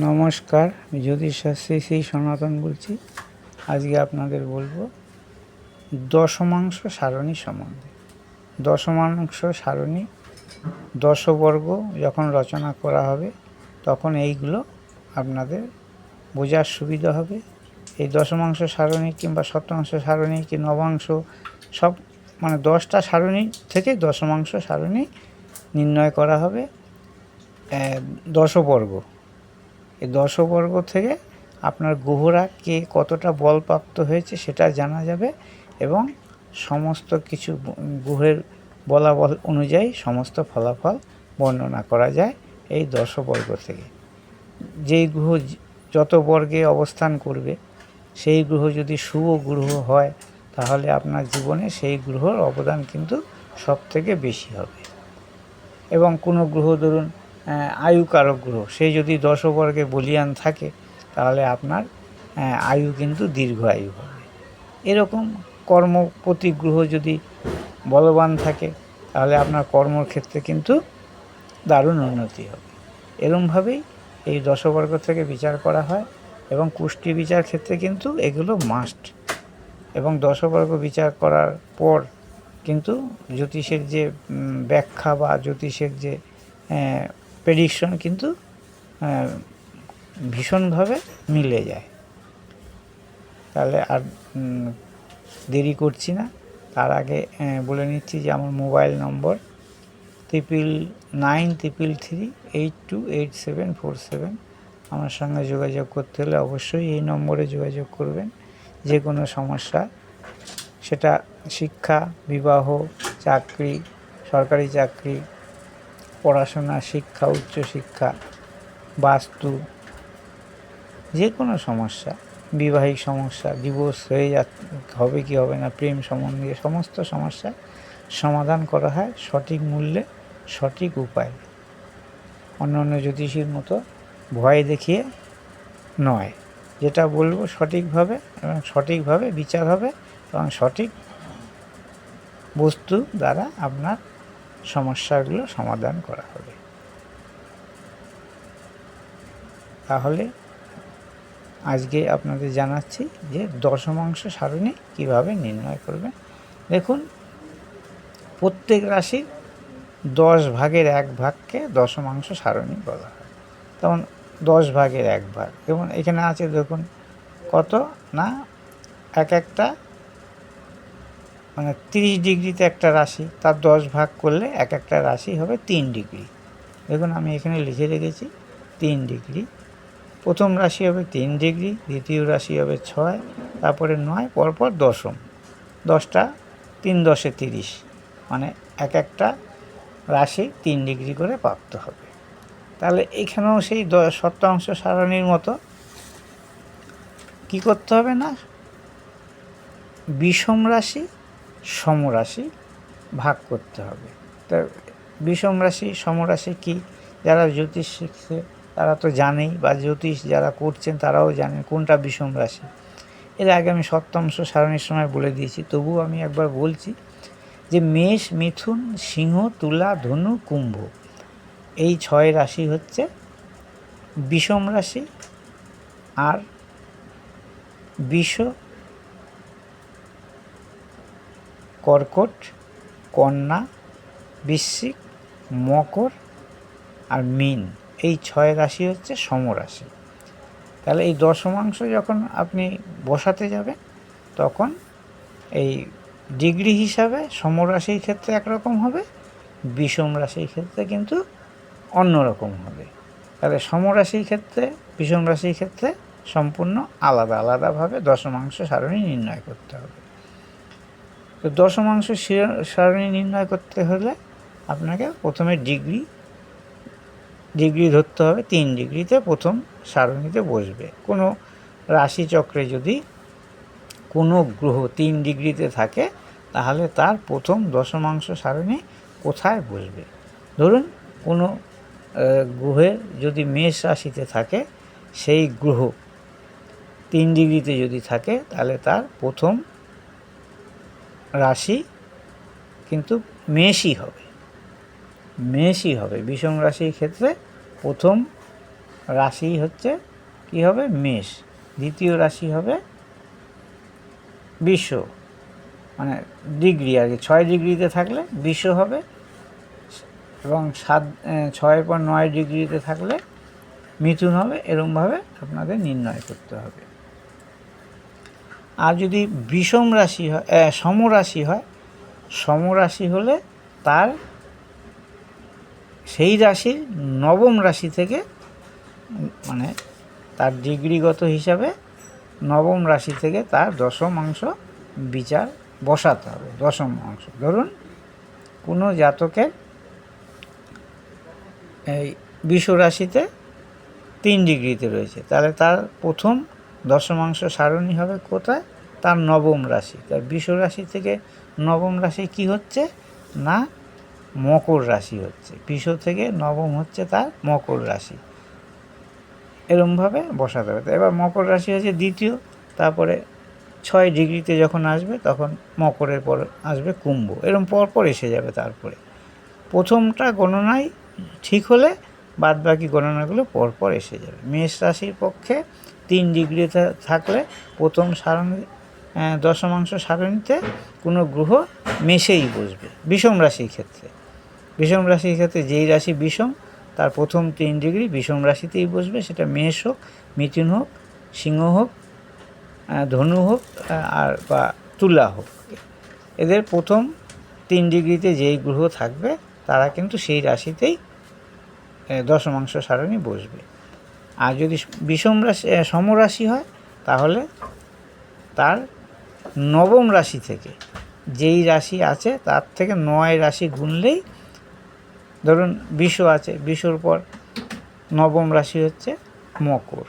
নমস্কার, আমি জ্যোতিষশাস্ত্রী শ্রী সনাতন বলছি। আজকে আপনাদের বলবো দশমাংশ সারণী সম্বন্ধে। দশমাংশ সারণী দশবর্গ যখন রচনা করা হবে তখন এইগুলো আপনাদের বোঝার সুবিধা হবে। এই দশমাংশ সারণী কিংবা সপ্তাংশ সারণী কি নবাংশ সব মানে 10টা সারণী থেকে দশমাংশ সারণী নির্ণয় করা হবে। দশবর্গ, এই দশবর্গ থেকে আপনার গ্রহরা কে কতটা বলপ্রাপ্ত হয়েছে সেটা জানা যাবে এবং সমস্ত কিছু গ্রহের বলাবল অনুযায়ী সমস্ত ফলাফল বর্ণনা করা যায় এই দশবর্গ থেকে। যেই গ্রহ যত বর্গে অবস্থান করবে সেই গ্রহ যদি শুভ গ্রহ হয় তাহলে আপনার জীবনে সেই গ্রহর অবদান কিন্তু সব থেকে বেশি হবে। এবং কোনো গ্রহ ধরুন আয়ুকারক গ্রহ, সে যদি দশবর্গে বলীয়ান থাকে তাহলে আপনার আয়ু কিন্তু দীর্ঘ আয়ু হবে। এরকম কর্মপতি গ্রহ যদি বলবান থাকে তাহলে আপনার কর্মর ক্ষেত্রে কিন্তু দারুণ উন্নতি হবে। এরকমভাবেই এই দশবর্গ থেকে বিচার করা হয় এবং কুষ্টি বিচার ক্ষেত্রে কিন্তু এগুলো মাস্ট। এবং দশবর্গ বিচার করার পর কিন্তু জ্যোতিষের যে ব্যাখ্যা বা জ্যোতিষের যে প্রেডিকশন কিন্তু ভীষণভাবে মিলে যায়। তাহলে আর দেরি করছি না, তার আগে বলে নিচ্ছি যে আমার মোবাইল নম্বর 999333828747। আমার সঙ্গে যোগাযোগ করতে হলে অবশ্যই এই নম্বরে যোগাযোগ করবেন। যে কোনো সমস্যা, সেটা শিক্ষা, বিবাহ, চাকরি, সরকারি চাকরি, পড়াশোনা, শিক্ষা, উচ্চশিক্ষা, বাস্তু, যে কোনো সমস্যা, বিবাহিক সমস্যা, ডিভোর্স হয়ে হবে কি হবে না, প্রেম সম্বন্ধে সমস্ত সমস্যা সমাধান করা হয় সঠিক মূল্যে, সঠিক উপায়। অন্যান্য জ্যোতিষীর মতো ভয় দেখিয়ে নয়, যেটা বলবো সঠিকভাবে এবং সঠিকভাবে বিচার হবে এবং সঠিক বস্তু দ্বারা আপনার সমস্যাগুলো সমাধান করা হবে। তাহলে আজকে আপনাদের জানাচ্ছি যে দশমাংশ সারণী কিভাবে নির্ণয় করবেন। দেখুন, প্রত্যেক রাশির 10 ভাগের 1 ভাগকে দশমাংশ সারণী বলা হয়। তেমন 10 ভাগের 1 ভাগ, যেমন এখানে আছে দেখুন কত না, একটা মানে 30 ডিগ্রিতে একটা রাশি, তার 10 ভাগ করলে একটা রাশি হবে 3 ডিগ্রি। দেখুন আমি এখানে লিখে রেখেছি 3 ডিগ্রি। প্রথম রাশি হবে 3 ডিগ্রি, দ্বিতীয় রাশি হবে 6, তারপরে 9, পরপর দশম। 10টা 3 10 30, মানে একটা রাশি 3 ডিগ্রি করে প্রাপ্ত হবে। তাহলে এখানেও সেই সপ্তাংশ সারণীর মতো কী করতে হবে না, বিষম রাশি সমরাশি ভাগ করতে হবে। তা বিষম রাশি সমরাশি কি, যারা জ্যোতিষ শিখছে তারা তো জানেই, বা জ্যোতিষ যারা করছেন তারাও জানেন কোনটা বিষম রাশি। এর আগে আমি সপ্তাংশ সারণীর সময় বলে দিয়েছি, তবুও আমি একবার বলছি যে মেষ, মিথুন, সিংহ, তুলা, ধনু, কুম্ভ, এই 6 রাশি হচ্ছে বিষম রাশি। আর বিষ, কর্কট, কন্যা, বৃশ্চিক, মকর আর মীন, এই 6 রাশি হচ্ছে সমরাশি। তাহলে এই দশমাংশ যখন আপনি বসাতে যাবেন তখন এই ডিগ্রি হিসাবে সমরাশির ক্ষেত্রে একরকম হবে, বিষম রাশির ক্ষেত্রে কিন্তু অন্যরকম হবে। তাহলে সমরাশির ক্ষেত্রে, বিষম রাশির ক্ষেত্রে সম্পূর্ণ আলাদা আলাদাভাবে দশমাংশ সারণী নির্ণয় করতে হবে। তো দশমাংশ সারণী নির্ণয় করতে হলে আপনাকে প্রথমে ডিগ্রি ধরতে হবে। 3 ডিগ্রিতে প্রথম সারণীতে বসবে। কোনো রাশিচক্রে যদি কোনো গ্রহ 3 ডিগ্রিতে থাকে তাহলে তার প্রথম দশমাংশ সারণী কোথায় বসবে। ধরুন কোনো গ্রহের যদি মেষ রাশিতে থাকে, সেই গ্রহ 3 ডিগ্রিতে যদি থাকে তাহলে তার প্রথম রাশি কিন্তু মেষই হবে। বিষম রাশির ক্ষেত্রে প্রথম রাশি হচ্ছে কি হবে মেষ, দ্বিতীয় রাশি হবে বৃষ, মানে ডিগ্রি আর কি, 6 ডিগ্রিতে থাকলে বৃষ হবে, এবং 6-এর পর 9 ডিগ্রিতে থাকলে মিথুন হবে। এরকমভাবে আপনাদের নির্ণয় করতে হবে। আর যদি বিষম রাশি হয়, সমরাশি হয়, সমরাশি হলে তার সেই রাশির নবম রাশি থেকে, মানে তার ডিগ্রিগত হিসাবে নবম রাশি থেকে তার দশমাংশ বিচার বসাতে হবে। দশম অংশ, ধরুন কোনো জাতকের এই বৃষ রাশিতে 3 ডিগ্রিতে রয়েছে, তাহলে তার প্রথম দশমাংশ সারণী হবে কোথায়? তার নবম রাশি। তার বৃষ রাশি থেকে নবম রাশি কি হচ্ছে না মকর রাশি হচ্ছে, বৃষ থেকে নবম হচ্ছে তার মকর রাশি। এরমভাবে বসাতে হবে। এবার মকর রাশি হচ্ছে দ্বিতীয়, তারপরে 6 ডিগ্রিতে যখন আসবে তখন মকরের পর আসবে কুম্ভ, এরম পরপর এসে যাবে। তারপরে প্রথমটা গণনায় ঠিক হলে বাদবাকি গণনাগুলো পরপর এসে যাবে। মেষ রাশির পক্ষে 3 ডিগ্রিতে থাকলে প্রথম সারণী দশমাংশ সারণীতে কোনো গ্রহ মেষেই বসবে। বিষম রাশির ক্ষেত্রে, বিষম রাশির ক্ষেত্রে যেই রাশি বিষম তার প্রথম 3 ডিগ্রি বিষম রাশিতেই বসবে, সেটা মেষ হোক, মিথুন হোক, সিংহ হোক, ধনু হোক, আর বা তুলা হোক। এদের প্রথম 3 ডিগ্রিতে যেই গ্রহ থাকবে তারা কিন্তু সেই রাশিতেই দশমাংশ সারণী বসবে। আর যদি বিষম রাশি সমরাশি হয় তাহলে তার নবম রাশি থেকে যেই রাশি আছে তার থেকে 9 রাশি গুনলেই, ধরুন বৃষ আছে, বৃষর পর নবম রাশি হচ্ছে মকর,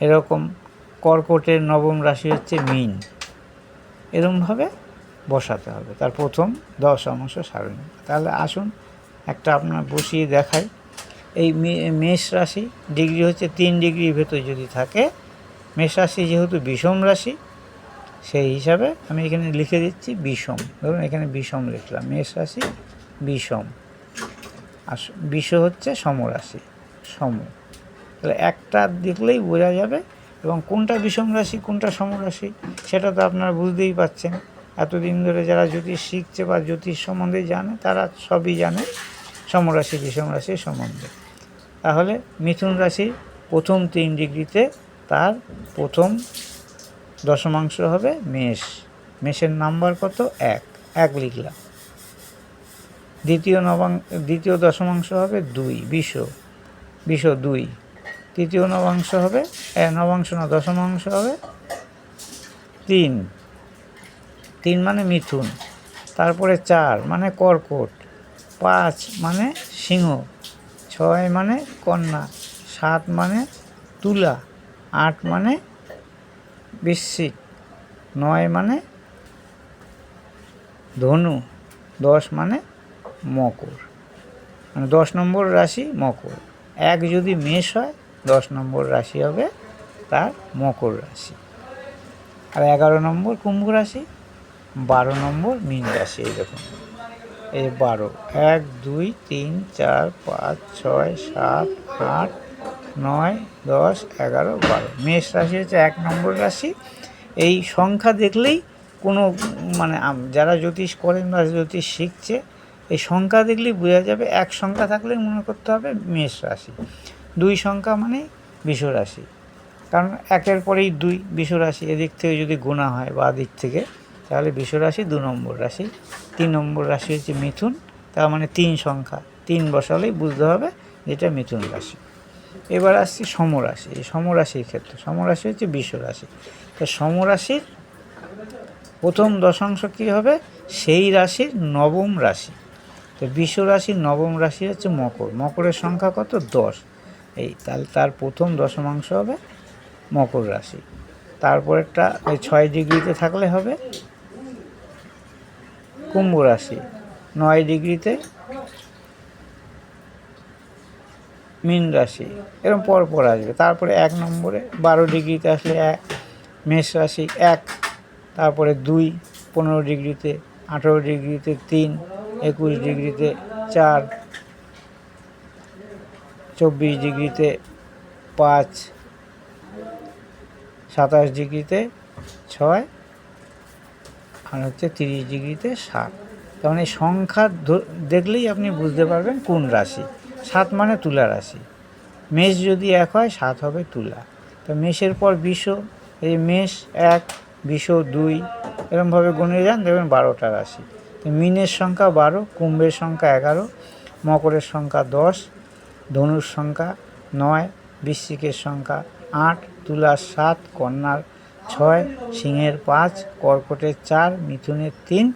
এরকম কর্কটের নবম রাশি হচ্ছে মীন। এরকমভাবে বসাতে হবে তার প্রথম দশমাংশ সারণী। তাহলে আসুন একটা আপনার বসিয়ে দেখাই। এই মেষ রাশি ডিগ্রি হচ্ছে 3 ডিগ্রির ভেতর যদি থাকে, মেষ রাশি যেহেতু বিষম রাশি সেই হিসাবে আমি এখানে লিখে দিচ্ছি বিষম। ধরুন এখানে বিষম লিখলাম, মেষ রাশি বিষম, আর বিষ হচ্ছে সমরাশি, সম। তাহলে একটা দেখলেই বোঝা যাবে, এবং কোনটা বিষম রাশি কোনটা সমরাশি সেটা তো আপনারা বুঝতেই পারছেন। এতদিন ধরে যারা জ্যোতিষ শিখছে বা জ্যোতিষ সম্বন্ধে জানে তারা সবই জানে সমরাশি বিষম রাশির সম্বন্ধে। তাহলে মিথুন রাশির প্রথম 3 ডিগ্রিতে তার প্রথম দশমাংশ হবে মেষ, মেষের নাম্বার কত? 1 লিখলাম। দ্বিতীয় দশমাংশ হবে 2 বিষ, 2। তৃতীয় নবাংশ হবে দশমাংশ হবে 3 মানে মিথুন, তারপরে 4 মানে কর্কট, 5 মানে সিংহ, 6 মানে কন্যা, 7 মানে তুলা, 8 মানে বৃশ্চিক, 9 মানে ধনু, 10 মানে মকর, মানে 10 নম্বর রাশি মকর। 1 যদি মেষ হয় 10 নম্বর রাশি হবে তার মকর রাশি, আর 11 নম্বর কুম্ভ রাশি, 12 নম্বর মীন রাশি। এই দেখুন এই 12, 1 2 3 4 5 6 7 8 9 10 11 12। মেষ রাশি হচ্ছে 1 নম্বর রাশি। এই সংখ্যা দেখলেই কোনো মানে যারা জ্যোতিষ করেন বা জ্যোতিষ শিখছে এই সংখ্যা দেখলেই বোঝা যাবে। 1 সংখ্যা থাকলে মনে করতে হবে মেষ রাশি, 2 সংখ্যা মানে বৃষ রাশি, কারণ 1-এর পরেই 2 বৃষ রাশি। এদিক থেকে যদি গোনা হয় বা দিক থেকে তাহলে বৃষ রাশি 2 নম্বর রাশি। 3 নম্বর রাশি হচ্ছে মিথুন, তার মানে 3 সংখ্যা, 3 বসালেই বুঝতে হবে যেটা মিথুন রাশি। এবার আসছি সমরাশি। এই সমরাশির ক্ষেত্রে সমরাশি হচ্ছে বৃষ রাশি। তো সমরাশির প্রথম দশাংশ কী হবে? সেই রাশির নবম রাশি। তো বৃষ রাশির নবম রাশি হচ্ছে মকর, মকরের সংখ্যা কত? 10। এই তাহলে তার প্রথম দশমাংশ হবে মকর রাশি। তারপরেরটা ওই 6 ডিগ্রিতে থাকলে হবে কুম্ভ রাশি, 9 ডিগ্রিতে মীন রাশি, এরকম পরপর আসবে। তারপরে 1 নম্বরে 12 ডিগ্রিতে আসলে মেষ রাশি 1, তারপরে 2 15 ডিগ্রিতে, 18 ডিগ্রিতে 3, 21 ডিগ্রিতে 4, 24 ডিগ্রিতে 5, 27 ডিগ্রিতে 6, আর হচ্ছে 30 ডিগ্রিতে 7। তার মানে সংখ্যা দেখলেই আপনি বুঝতে পারবেন কোন রাশি। 7 মানে তুলা রাশি। মেষ যদি 1 হয় 7 হবে তুলা। তো মেষের পর বৃষ, এই মেষ 1, বৃষ 2, এরকমভাবে গুনে যান, দেখবেন 12টা রাশি। তো মীনের সংখ্যা 12, কুম্ভের সংখ্যা 11, মকরের সংখ্যা 10, ধনুর সংখ্যা 9, বৃশ্চিকের সংখ্যা 8, তুলার 7, কন্যার 6, সিংহের 5, কর্কটের 4, মিথুনের 3,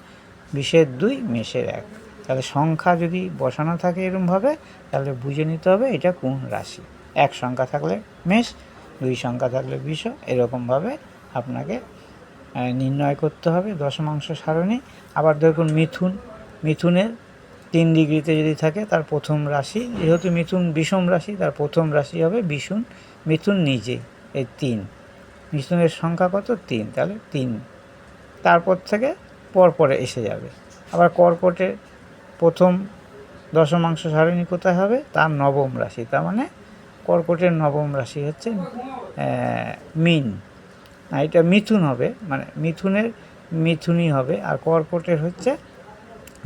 বৃষের 2, মেষের 1। তাহলে সংখ্যা যদি বসানো থাকে এরকমভাবে, তাহলে বুঝে নিতে হবে এটা কোন রাশি। 1 সংখ্যা থাকলে মেষ, 2 সংখ্যা থাকলে বৃষ, এরকমভাবে আপনাকে নির্ণয় করতে হবে দশমাংশ সারণী। আবার দেখুন মিথুনের 3 ডিগ্রিতে যদি থাকে তার প্রথম রাশি, যেহেতু মিথুন বিষম রাশি, তার প্রথম রাশি হবে মিথুন নিজে, এই 3। মিথুনের সংখ্যা কত? 3, তাহলে 3, তারপর থেকে পরপরে এসে যাবে। আবার কর্কটের প্রথম দশমাংশ সারণী কোথায় হবে? তার নবম রাশি। তার মানে কর্কটের নবম রাশি হচ্ছে মীন। এটা মিথুন হবে, মানে মিথুনই হবে, আর কর্কটের হচ্ছে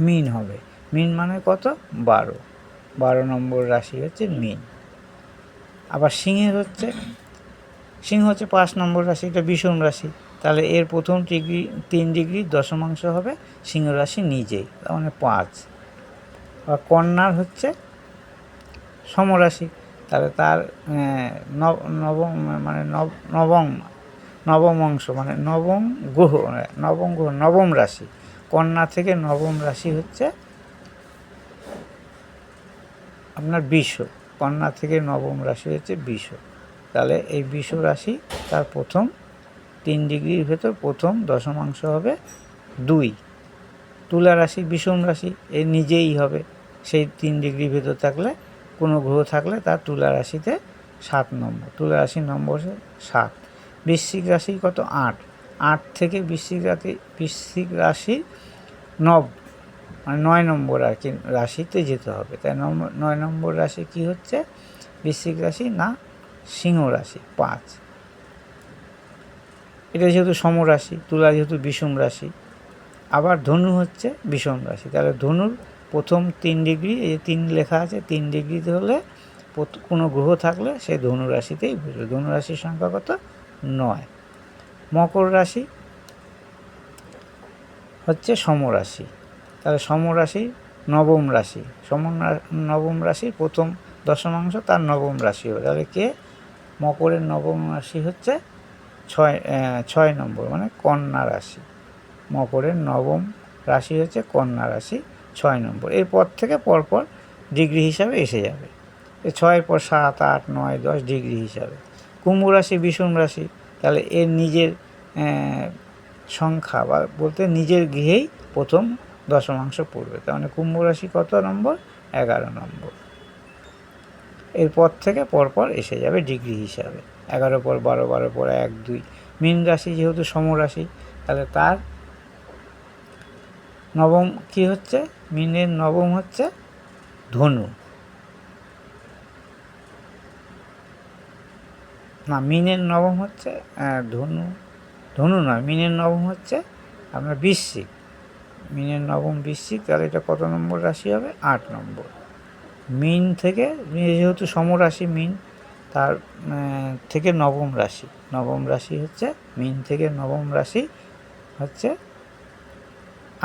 মীন হবে। মীন মানে কত? 12 নম্বর রাশি হচ্ছে মীন। আবার সিংহ হচ্ছে 5 নম্বর রাশি, এটা বিষম রাশি। তাহলে এর প্রথম 3 ডিগ্রি দশমাংশ হবে সিংহ রাশি নিজেই, তার মানে 5। আর কন্যার হচ্ছে সমরাশি, তাহলে তার নবম অংশ, মানে নবম রাশি। কন্যা থেকে নবম রাশি হচ্ছে আপনার বৃষ। কন্যা থেকে নবম রাশি হচ্ছে বৃষ। তাহলে এই বৃষ রাশি তার প্রথম 3 ডিগ্রির ভেতর প্রথম দশমাংশ হবে 2। তুলা রাশি বিষম রাশি, এর নিজেই হবে, সেই 3 ডিগ্রির ভেতর থাকলে কোনো গ্রহ থাকলে তার তুলা রাশিতে 7 নম্বর, তুলা রাশির নম্বর 7। বৃশ্চিক রাশি কত? 8। 8 থেকে বৃশ্চিক রাশি মানে 9 নম্বর আর কি রাশিতে যেতে হবে। তাই 9 নম্বর রাশি কি হচ্ছে? বৃশ্চিক রাশি না সিংহ রাশি, 5। এটা যেহেতু সমরাশি, তুলা যেহেতু বিষম রাশি। আবার ধনু হচ্ছে বিষম রাশি, তাহলে ধনুর প্রথম 3 ডিগ্রি, এই যে 3 লেখা আছে, 3 ডিগ্রিতে হলে কোনো গ্রহ থাকলে সেই ধনু রাশিতেই বুঝবে। ধনু রাশির সংখ্যা কত? 9। মকর রাশি হচ্ছে সমরাশি, তাহলে সমরাশি নবম রাশি, নবম রাশি প্রথম দশমাংশ তার নবম রাশি হবে। তাহলে কে? মকরের নবম রাশি হচ্ছে 6 নম্বর, মানে কন্যা রাশি। মকরের নবম রাশি হচ্ছে কন্যা রাশি, 6 নম্বর। এরপর থেকে পরপর ডিগ্রি হিসাবে এসে যাবে। 6-এর পর 7, 8, 9, 10 ডিগ্রি হিসাবে। কুম্ভ রাশি বিষম রাশি, তাহলে এর নিজের সংখ্যা বা বলতে নিজের গৃহেই প্রথম দশমাংশ পড়বে। তার মানে কুম্ভ রাশি কত নম্বর? 11 নম্বর। এরপর থেকে পরপর এসে যাবে ডিগ্রি হিসাবে, 11 পর 12, 12 পর 1, 2। মীন রাশি যেহেতু সমরাশি, তাহলে তার নবম কি হচ্ছে? মীনের নবম হচ্ছে ধনু, না মীনের নবম হচ্ছে ধনু নয়, মীনের নবম হচ্ছে আপনার বৃশ্চিক। মীনের নবম বৃশ্চিক, তাহলে এটা কত নম্বর রাশি হবে? 8 নম্বর। মীন থেকে, যেহেতু সমরাশি মীন, তার থেকে নবম রাশি হচ্ছে মীন থেকে নবম রাশি হচ্ছে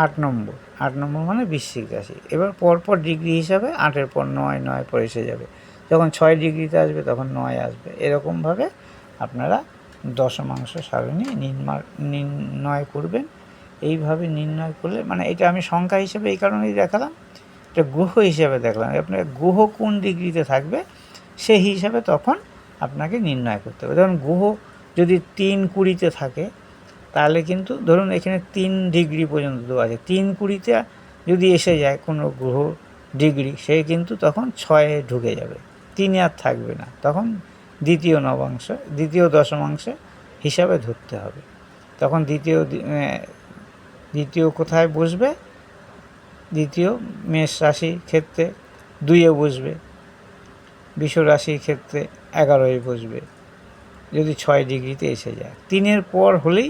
8 নম্বর। 8 নম্বর মানে বৃশ্চিক রাশি। এবার পরপর ডিগ্রি হিসাবে 8-এর পর 9, 9 পর এসে যাবে। যখন 6 ডিগ্রিতে আসবে তখন 9 আসবে। এরকমভাবে আপনারা দশমাংশ সারণী নির্ণয় করবেন। এইভাবে নির্ণয় করলে, মানে এটা আমি সংখ্যা হিসেবে এই কারণেই দেখালাম, এটা গ্রহ হিসাবে দেখলাম। আপনার গ্রহ কোন ডিগ্রিতে থাকবে সেই হিসাবে তখন আপনাকে নির্ণয় করতে হবে। ধরুন গ্রহ যদি 3-20-তে থাকে, তাহলে কিন্তু ধরুন এখানে 3 ডিগ্রি পর্যন্ত দেওয়া আছে, 3-20-তে যদি এসে যায় কোনো গ্রহ ডিগ্রি, সে কিন্তু তখন 6-এ ঢুকে যাবে, 3-এ আর থাকবে না, তখন দ্বিতীয় দশমাংশ হিসাবে ধরতে হবে। তখন দ্বিতীয় কোথায় বসবে? দ্বিতীয় মেষ রাশির ক্ষেত্রে 2-এ বসবে। বৃষ রাশির ক্ষেত্রে 11-এ বসবে যদি 6 ডিগ্রিতে এসে যায়। 3-এর পর হলেই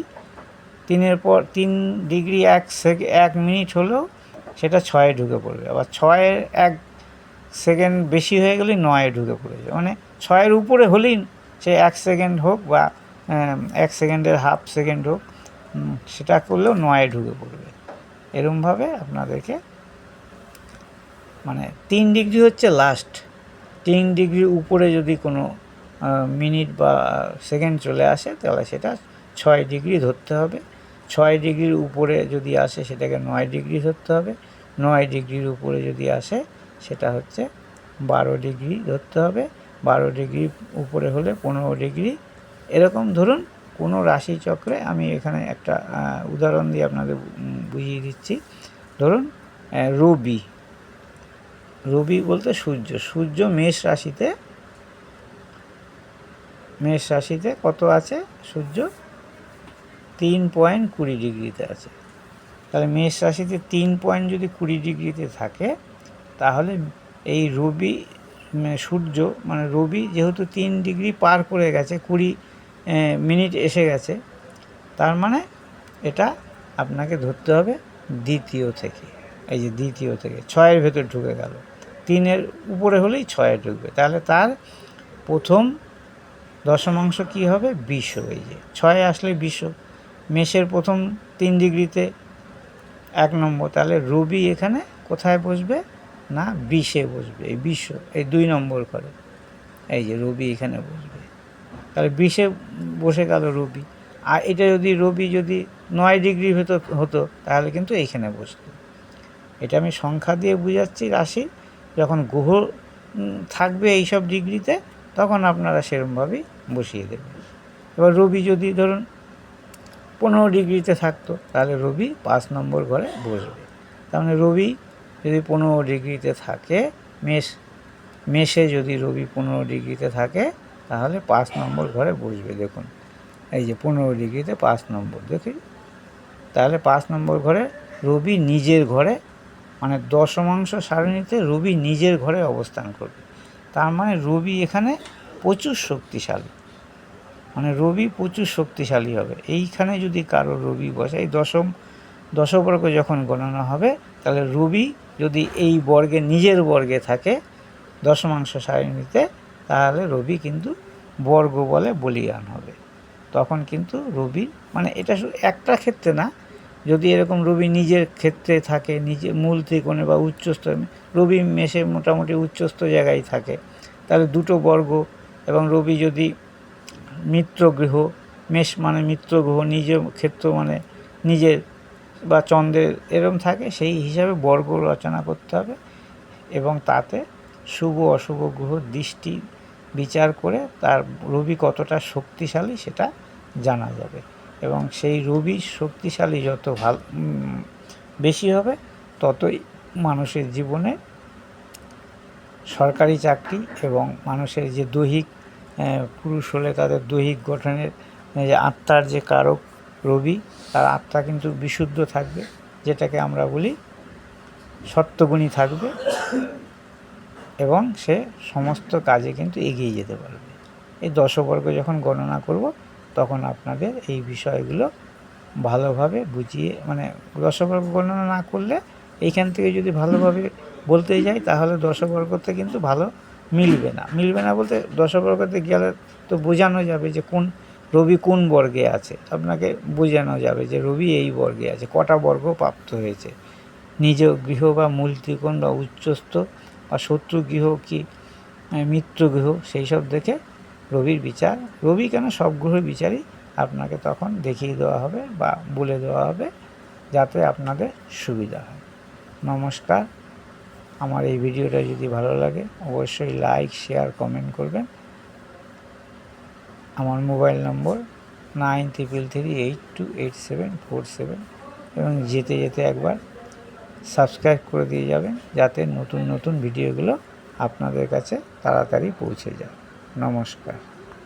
3 ডিগ্রি 1 মিনিট হলেও সেটা 6-এ ঢুকে পড়বে, আবার 6-এর 1 সেকেন্ড বেশি হয়ে গেলেই 9-এ ঢুকে পড়েছে। মানে 6-এর উপরে হলেই সে 1 সেকেন্ড হোক বা 1 সেকেন্ডের হাফ সেকেন্ড হোক, সেটা করলেও 9-এ ঢুকে পড়বে। এরমভাবে আপনাদেরকে মানে 3 ডিগ্রি হচ্ছে লাস্ট। 3 ডিগ্রির উপরে যদি কোনো মিনিট বা সেকেন্ড চলে আসে তাহলে সেটা 6 ডিগ্রি ধরতে হবে। 6 ডিগ্রির উপরে যদি আসে সেটাকে 9 ডিগ্রি ধরতে হবে। 9 ডিগ্রির উপরে যদি আসে সেটা হচ্ছে 12 ডিগ্রি ধরতে হবে। 12 ডিগ্রির উপরে হলে 15 ডিগ্রি। এরকম ধরুন কোনো রাশিচক্রে, আমি এখানে একটা উদাহরণ দিয়ে আপনাদের বুঝিয়ে দিচ্ছি। ধরুন রবি বলতে সূর্য মেষ রাশিতে কত আছে? সূর্য 3.20 ডিগ্রিতে আছে। তাহলে মেষ রাশিতে 3 যদি 20 ডিগ্রিতে থাকে, তাহলে এই সূর্য মানে রবি যেহেতু 3 ডিগ্রি পার করে গেছে, 20 মিনিট এসে গেছে, তার মানে এটা আপনাকে ধরতে হবে দ্বিতীয় থেকে। এই যে দ্বিতীয় থেকে 6-এর ভেতর ঢুকে গেল, 3-এর উপরে হলেই 6-এ ঢুকবে। তাহলে তার প্রথম দশমাংশ কী হবে? বৃষ। এই যে 6-এ আসলে বৃষ। মেষের প্রথম 3 ডিগ্রিতে 1 নম্বর, তাহলে রবি এখানে কোথায় বসবে? না, বৃষে বসবে। এই বৃষ এই 2 নম্বর ঘরে, এই যে রবি এখানে বসবে। তাহলে বৃষে বসে গেল রবি। আর এটা যদি রবি 9 ডিগ্রির ভেতর হতো তাহলে কিন্তু এইখানে বসতো। এটা আমি সংখ্যা দিয়ে বুঝাচ্ছি রাশি। যখন গ্রহ থাকবে এইসব ডিগ্রিতে তখন আপনারা সেরকমভাবেই বসিয়ে দেবেন। এবার রবি যদি ধরুন 15 ডিগ্রিতে থাকতো তাহলে রবি 5 নম্বর ঘরে বসবে। তার মানে রবি যদি 15 ডিগ্রিতে থাকে, মেষে যদি রবি 15 ডিগ্রিতে থাকে তাহলে 5 নম্বর ঘরে বসবে। দেখুন এই যে 15 ডিগ্রিতে 5 নম্বর, দেখি তাহলে 5 নম্বর ঘরে রবি নিজের ঘরে, মানে দশমাংশ সারণীতে রবি নিজের ঘরে অবস্থান করবে। তার মানে রবি এখানে প্রচুর শক্তিশালী, মানে রবি প্রচুর শক্তিশালী হবে। এইখানে যদি কারো রবি বসে, এই দশবর্গ যখন গণনা হবে তাহলে রবি যদি এই বর্গে নিজের বর্গে থাকে দশমাংশ সারণীতে, তাহলে রবি কিন্তু বর্গ বলে বলীয়ান হবে। তখন কিন্তু রবি মানে এটা শুধু একটা ক্ষেত্রে না, যদি এরকম রবি নিজের ক্ষেত্রে থাকে, নিজের মূল ত্রিকোণে বা উচ্চস্থ, রবি মেষে মোটামুটি উচ্চস্থ জায়গায় থাকে, তাহলে দুটো বর্গ, এবং রবি যদি মিত্রগৃহ, মেষ মানে মিত্রগ্রহ, নিজের ক্ষেত্র মানে নিজের বা চন্দ্রের এরম থাকে, সেই হিসাবে বর্গ রচনা করতে হবে এবং তাতে শুভ অশুভ গ্রহ দৃষ্টি বিচার করে তার রবি কতটা শক্তিশালী সেটা জানা যাবে। এবং সেই রবি শক্তিশালী যত বেশি হবে, ততই মানুষের জীবনে সরকারি চাকরি এবং মানুষের যে দৈহিক, পুরুষ হলে তাদের দৈহিক গঠনের যে আত্মার যে কারক রবি, তার আত্মা কিন্তু বিশুদ্ধ থাকবে, যেটাকে আমরা বলি সত্ত্বগুণী থাকবে, এবং সে সমস্ত কাজে কিন্তু এগিয়ে যেতে পারবে। এই দশবর্গ যখন গণনা করব তখন আপনাদের এই বিষয়গুলো ভালোভাবে বুঝিয়ে, মানে দশবর্গ গণনা না করলে এইখান থেকে যদি ভালোভাবে বলতে যাই তাহলে দশবর্গতে কিন্তু ভালো মিলবে না বলতে দশবর্গতে গেলে তো বোঝানো যাবে যে কোন রবি কোন বর্গে আছে, আপনাকে বোঝানো যাবে যে রবি এই বর্গে আছে, কটা বর্গ প্রাপ্ত হয়েছে, নিজ গৃহ বা মূল ত্রিকোণ বা উচ্চস্থ বা শত্রু গৃহ কি মিত্র গৃহ, সেই সব দেখে রবির বিচার, রবি কেন সব গ্রহের বিচারই আপনাকে তখন দেখিয়ে দেওয়া হবে বা বলে দেওয়া হবে, যাতে আপনাদের সুবিধা হয়। নমস্কার। আমার এই ভিডিওটা যদি ভালো লাগে অবশ্যই লাইক, শেয়ার, কমেন্ট করবেন। আমার মোবাইল নম্বর 9333828747, এবং যেতে একবার সাবস্ক্রাইব করে দিয়ে যাবেন যাতে নতুন ভিডিওগুলো আপনাদের কাছে তাড়াতাড়ি পৌঁছে যায়। নমস্কার।